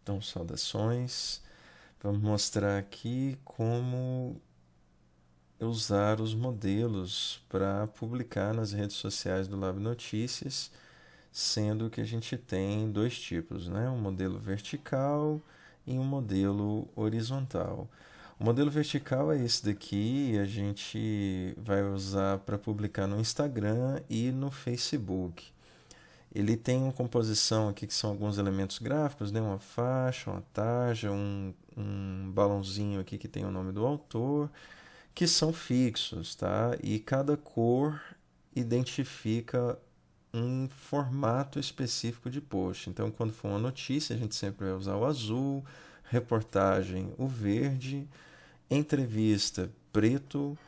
Então, saudações. Vamos mostrar aqui como usar os modelos para publicar nas redes sociais do Lab Notícias, sendo que a gente tem dois tipos, né? Um modelo vertical e um modelo horizontal. O modelo vertical é esse daqui, a gente vai usar para publicar no Instagram e no Facebook. Ele tem uma composição aqui que são alguns elementos gráficos, né? Uma faixa, uma tarja, um balãozinho aqui que tem o nome do autor, que são fixos, tá? E cada cor identifica um formato específico de post. Então, quando for uma notícia, a gente sempre vai usar o azul, reportagem, o verde, entrevista, preto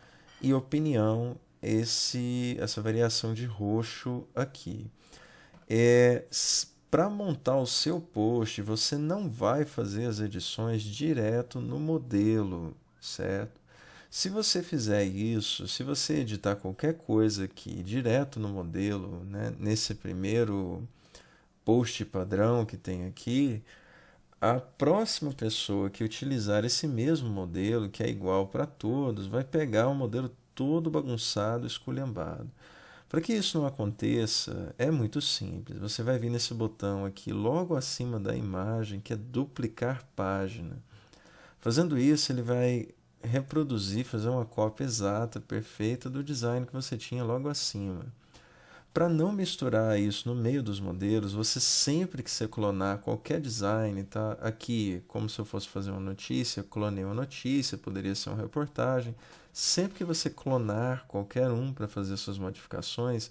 e opinião, essa variação de roxo aqui. Para montar o seu post, você não vai fazer as edições direto no modelo, certo? Se você fizer isso, se você editar qualquer coisa aqui direto no modelo, né, nesse primeiro post padrão que tem aqui, a próxima pessoa que utilizar esse mesmo modelo, que é igual para todos, vai pegar o modelo todo bagunçado, esculhambado. Para que isso não aconteça, é muito simples. Você vai vir nesse botão aqui logo acima da imagem, que é duplicar página. Fazendo isso, ele vai reproduzir, fazer uma cópia exata, perfeita do design que você tinha logo acima. Para não misturar isso no meio dos modelos, você sempre que você clonar qualquer design, tá? Aqui, como se eu fosse fazer uma notícia, clonei uma notícia, poderia ser uma reportagem. Sempre que você clonar qualquer um para fazer suas modificações,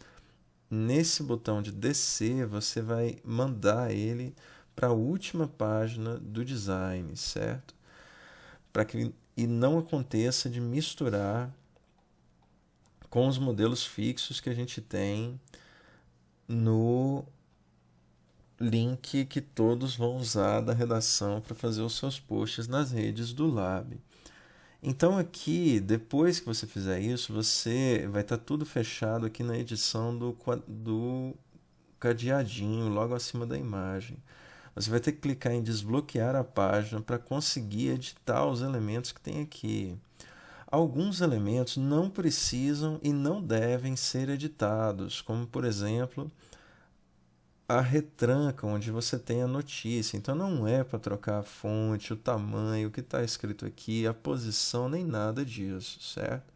nesse botão de descer, você vai mandar ele para a última página do design, certo? Para que e não aconteça de misturar com os modelos fixos que a gente tem no link que todos vão usar da redação para fazer os seus posts nas redes do Lab. Então aqui, depois que você fizer isso, você vai estar tudo fechado aqui na edição do cadeadinho logo acima da imagem. Você vai ter que clicar em desbloquear a página para conseguir editar os elementos que tem aqui. Alguns elementos não precisam e não devem ser editados, como por exemplo a retranca onde você tem a notícia. Então não é para trocar a fonte, o tamanho, o que está escrito aqui, a posição, nem nada disso, certo?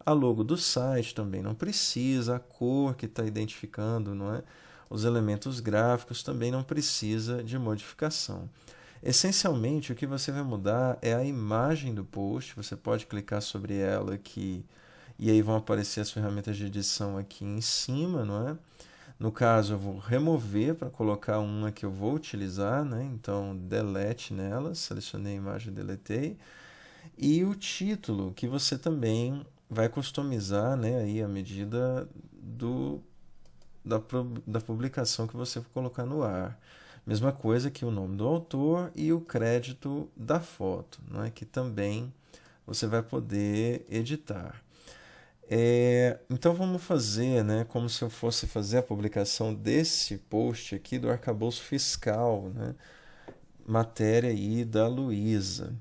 A logo do site também não precisa, a cor que está identificando, não é? Os elementos gráficos também não precisa de modificação. Essencialmente, o que você vai mudar é a imagem do post. Você pode clicar sobre ela aqui e aí vão aparecer as ferramentas de edição aqui em cima, não é? No caso, eu vou remover para colocar uma que eu vou utilizar, né? Então, delete nela, selecionei a imagem e deletei. E o título, que você também vai customizar, né, aí à medida da publicação que você for colocar no ar. Mesma coisa que o nome do autor e o crédito da foto, né, que também você vai poder editar. Então vamos fazer, né, como se eu fosse fazer a publicação desse post aqui do arcabouço fiscal, né, matéria aí da Luísa.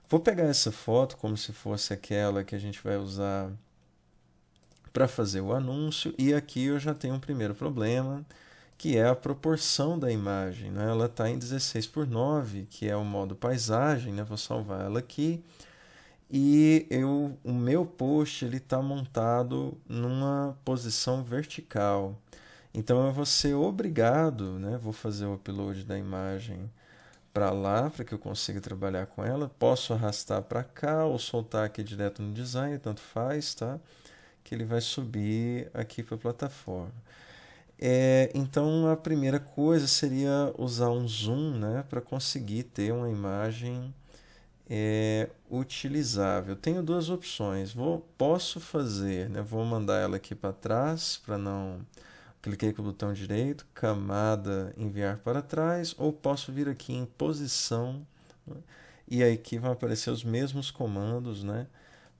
Vou pegar essa foto como se fosse aquela que a gente vai usar para fazer o anúncio e aqui eu já tenho um primeiro problema, que é a proporção da imagem, né? Ela está em 16:9, que é o modo paisagem, né? Vou salvar ela aqui. E o meu post ele está montado numa posição vertical. Então eu vou ser obrigado, né? Vou fazer o upload da imagem para lá para que eu consiga trabalhar com ela. Posso arrastar para cá ou soltar aqui direto no design, tanto faz, tá? Que ele vai subir aqui para a plataforma. Então a primeira coisa seria usar um zoom, né? Para conseguir ter uma imagem utilizável. Tenho duas opções. Posso fazer, né? Vou mandar ela aqui para trás para não. Cliquei com o botão direito, camada, enviar para trás, ou posso vir aqui em posição, né? E aí aqui vão aparecer os mesmos comandos, né?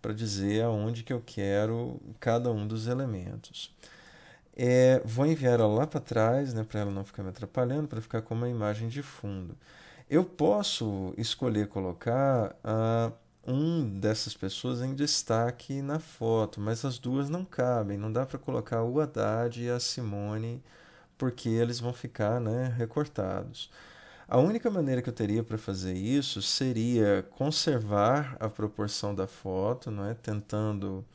Para dizer aonde que eu quero cada um dos elementos. Vou enviar ela lá para trás, né? Para ela não ficar me atrapalhando, para ficar com uma imagem de fundo. Eu posso escolher colocar um dessas pessoas em destaque na foto, mas as duas não cabem. Não dá para colocar o Haddad e a Simone, porque eles vão ficar, né, recortados. A única maneira que eu teria para fazer isso seria conservar a proporção da foto, não é? Tentando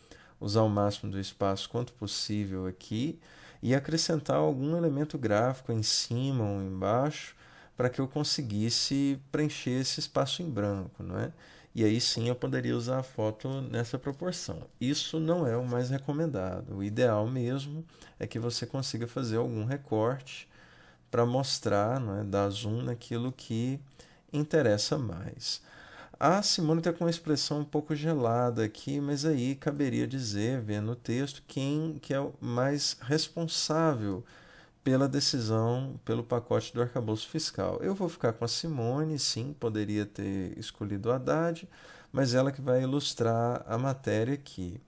usar o máximo do espaço quanto possível aqui e acrescentar algum elemento gráfico em cima ou embaixo para que eu conseguisse preencher esse espaço em branco, não é? E aí sim eu poderia usar a foto nessa proporção. Isso não é o mais recomendado. O ideal mesmo é que você consiga fazer algum recorte para mostrar, não é, dar zoom naquilo que interessa mais. A Simone está com uma expressão um pouco gelada aqui, mas aí caberia dizer, vendo o texto, quem que é o mais responsável pela decisão, pelo pacote do arcabouço fiscal. Eu vou ficar com a Simone, sim, poderia ter escolhido a Haddad, mas ela que vai ilustrar a matéria aqui.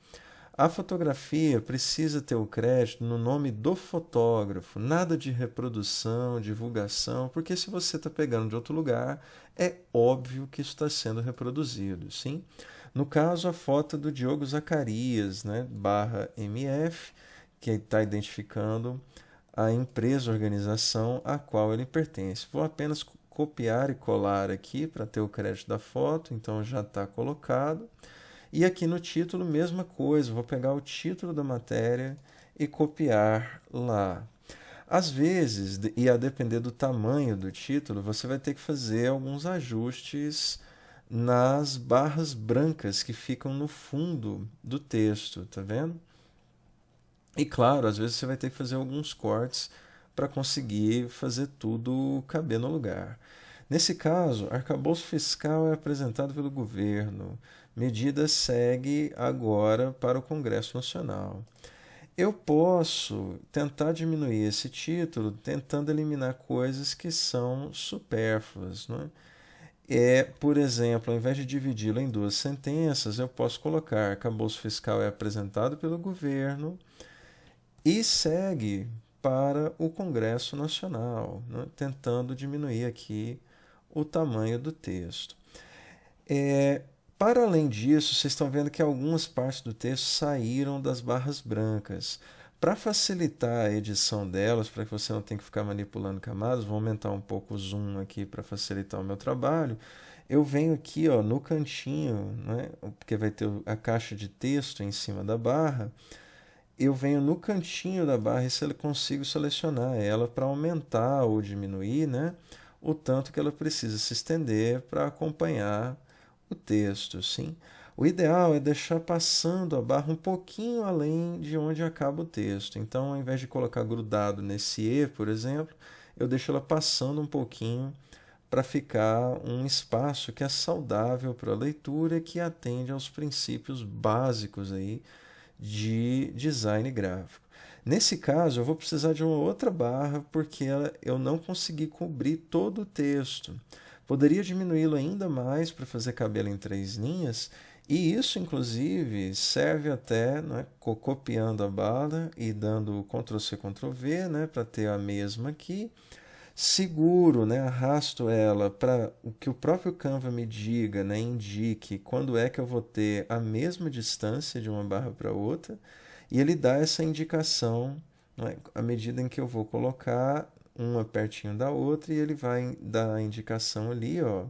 A fotografia precisa ter o crédito no nome do fotógrafo, nada de reprodução, divulgação, porque se você está pegando de outro lugar, é óbvio que isso está sendo reproduzido, sim? No caso, a foto do Diogo Zacarias, né, barra MF, que está identificando a empresa, organização a qual ele pertence. Vou apenas copiar e colar aqui para ter o crédito da foto, então já está colocado. E aqui no título, mesma coisa, vou pegar o título da matéria e copiar lá. Às vezes, e a depender do tamanho do título, você vai ter que fazer alguns ajustes nas barras brancas que ficam no fundo do texto, tá vendo? E claro, às vezes você vai ter que fazer alguns cortes para conseguir fazer tudo caber no lugar. Nesse caso, arcabouço fiscal é apresentado pelo governo. Medida segue agora para o Congresso Nacional. Eu posso tentar diminuir esse título tentando eliminar coisas que são supérfluas, não é? Por exemplo, ao invés de dividi-lo em duas sentenças, eu posso colocar arcabouço fiscal é apresentado pelo governo e segue para o Congresso Nacional, né? Tentando diminuir aqui o tamanho do texto. Para além disso, vocês estão vendo que algumas partes do texto saíram das barras brancas. Para facilitar a edição delas, para que você não tenha que ficar manipulando camadas, vou aumentar um pouco o zoom aqui para facilitar o meu trabalho. Eu venho aqui, ó, no cantinho, né, porque vai ter a caixa de texto em cima da barra. Eu venho no cantinho da barra e consigo selecionar ela para aumentar ou diminuir, né, o tanto que ela precisa se estender para acompanhar o texto, sim. O ideal é deixar passando a barra um pouquinho além de onde acaba o texto. Então, ao invés de colocar grudado nesse E, por exemplo, eu deixo ela passando um pouquinho para ficar um espaço que é saudável para a leitura e que atende aos princípios básicos aí de design gráfico. Nesse caso, eu vou precisar de uma outra barra porque eu não consegui cobrir todo o texto. Poderia diminuí-lo ainda mais para fazer caber em 3 linhas, e isso, inclusive, serve até, né, copiando a barra e dando Ctrl+C, Ctrl+V, né, para ter a mesma aqui. Seguro, né, arrasto ela para que o próprio Canva me diga, né, indique quando é que eu vou ter a mesma distância de uma barra para outra, e ele dá essa indicação, né, à medida em que eu vou colocar uma pertinho da outra, e ele vai dar a indicação ali, ó,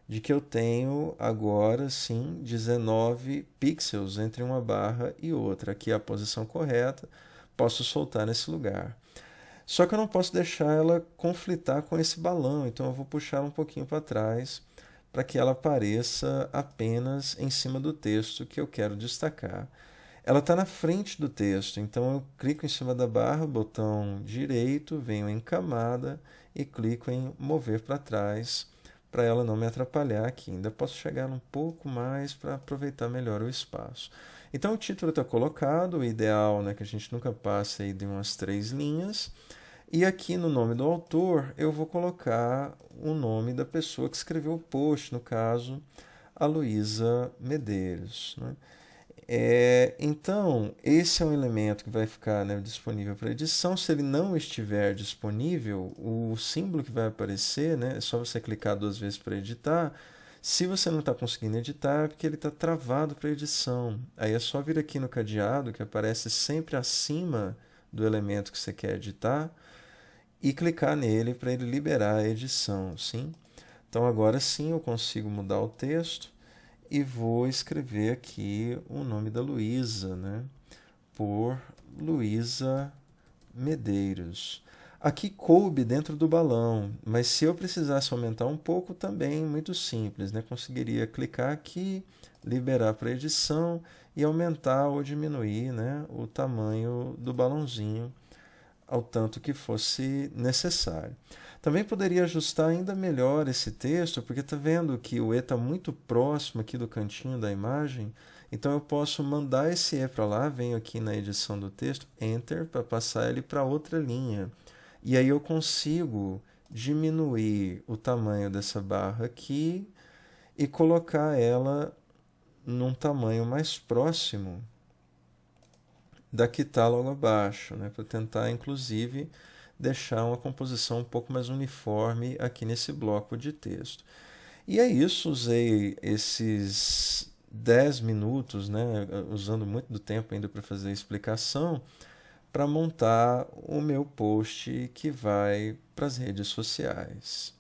de que eu tenho agora sim 19 pixels entre uma barra e outra. Aqui é a posição correta, posso soltar nesse lugar. Só que eu não posso deixar ela conflitar com esse balão, então eu vou puxar um pouquinho para trás para que ela apareça apenas em cima do texto que eu quero destacar. Ela está na frente do texto, então eu clico em cima da barra, botão direito, venho em camada e clico em mover para trás para ela não me atrapalhar aqui. Ainda posso chegar um pouco mais para aproveitar melhor o espaço. Então o título está colocado, o ideal, né, que a gente nunca passe aí de umas 3 linhas. E aqui no nome do autor eu vou colocar o nome da pessoa que escreveu o post, no caso, a Luísa Medeiros, né? Então, esse é um elemento que vai ficar, né, disponível para edição. Se ele não estiver disponível, o símbolo que vai aparecer, né, é só você clicar 2 vezes para editar. Se você não está conseguindo editar, é porque ele está travado para edição. Aí é só vir aqui no cadeado, que aparece sempre acima do elemento que você quer editar, e clicar nele para ele liberar a edição, sim? Então agora sim eu consigo mudar o texto e vou escrever aqui o nome da Luísa, né? Por Luísa Medeiros. Aqui coube dentro do balão, mas se eu precisasse aumentar um pouco também, muito simples, né? Conseguiria clicar aqui, liberar para edição e aumentar ou diminuir, né, o tamanho do balãozinho ao tanto que fosse necessário. Também poderia ajustar ainda melhor esse texto, porque está vendo que o E está muito próximo aqui do cantinho da imagem, então eu posso mandar esse E para lá, venho aqui na edição do texto, Enter, para passar ele para outra linha. E aí eu consigo diminuir o tamanho dessa barra aqui e colocar ela num tamanho mais próximo da que está logo abaixo, né? Para tentar, inclusive, deixar uma composição um pouco mais uniforme aqui nesse bloco de texto. E é isso, usei esses 10 minutos, né, usando muito do tempo ainda para fazer a explicação, para montar o meu post que vai para as redes sociais.